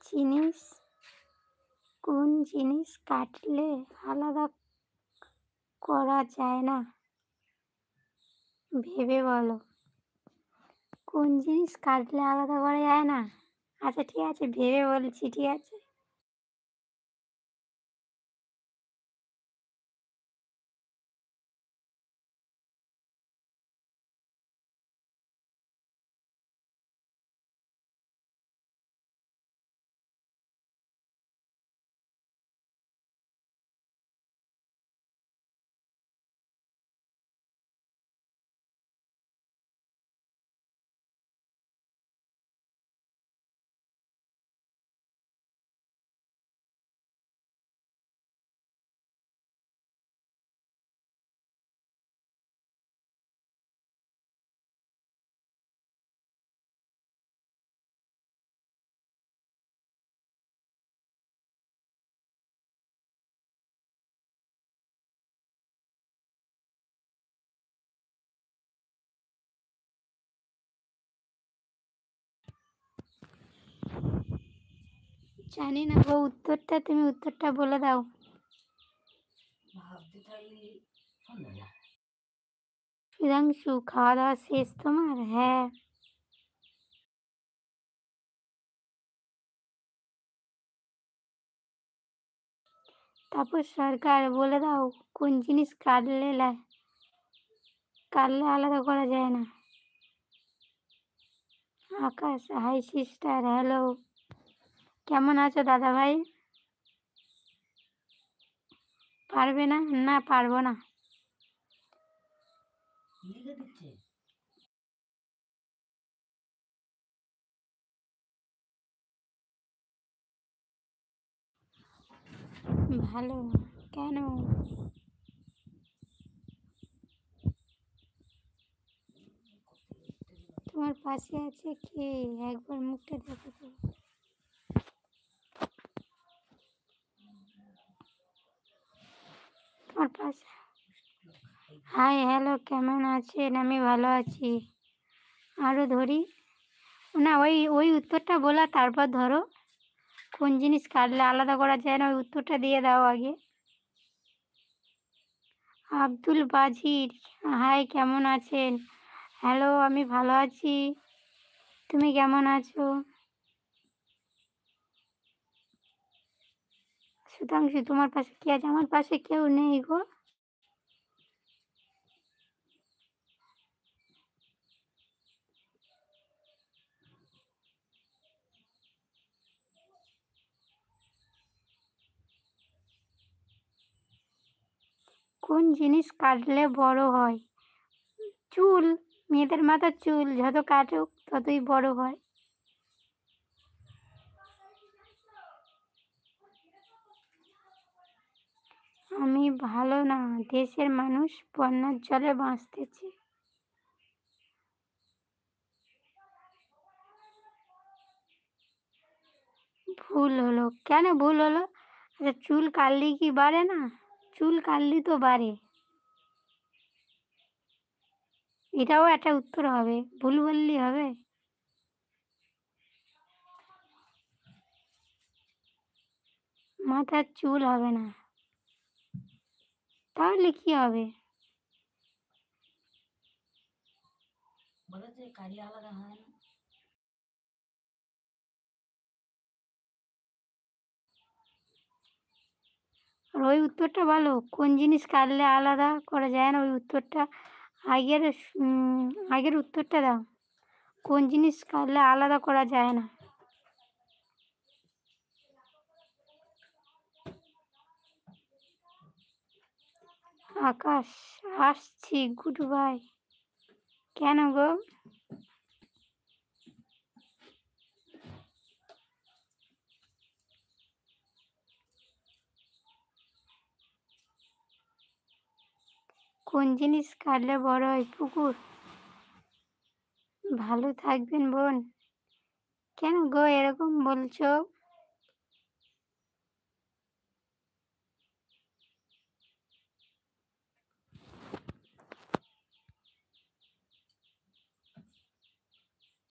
জিনিস কোন জিনিস কাটলে আলাদা করা যায় না? ভেবে বলো। কোন জিনিস কাটলে আলাদা করা যায় না? আচ্ছা ঠিক আছে, ভেবে বলছি, ঠিক আছে? জানি না গো উত্তরটা, তুমি উত্তরটা বলে দাও। সুধাংশু, খাওয়া দাওয়া শেষ তোমার? হ্যাঁ। তাপস সরকার, বলে দাও কোন জিনিস কাটলে আলাদা করা যায় না? আকাশ, হাই সিস্টার, হ্যালো, কেমন আছো দাদা ভাই? পারবে না? না, পারবো না। ভালো। কেন? তোমার পাশে আছে কে? একবার মুখটা দেখো তো। তোমার পাশে। হাই, হ্যালো, কেমন আছেন? আমি ভালো আছি। আরও ধরি না, ওই ওই উত্তরটা বলা, তারপর ধরো। কোন জিনিস কাটলে আলাদা করা যায় না, ওই উত্তরটা দিয়ে দাও আগে। আব্দুল বাজির, হাই, কেমন আছেন? হ্যালো, আমি ভালো আছি। তুমি কেমন আছো? সুধাংশু, তোমার পাশে কে আছে? আমার পাশে কেউ নেই গো। কোন জিনিস কাটলে বড় হয়? চুল। মেয়েদের মাথার চুল যত কাটুক ততই বড় হয়। আমি ভালো না, দেশের মানুষ বন্যার জলে বাঁচতেছে। ভুল হলো? কেন ভুল হলো? আচ্ছা, চুল কাটলেই কি বাড়ে না? চুল কাটলেই তো বাড়ে। এটাও একটা উত্তর হবে, ভুল বললেই হবে? মাথার চুল হবে না, তাহলে কি হবে? আর ওই উত্তরটা বলো, কোন জিনিস কাটলে আলাদা করা যায় না, ওই উত্তরটা আগের উম, আগের উত্তরটা দাও। কোন জিনিস কাটলে আলাদা করা যায় না? আকাশ, আসছি, গুড বাই। কেন গো? কোন জিনিস কাটলে বড় হয়? পুকুর। ভালো থাকবেন বোন। কেন গো এরকম বলছো?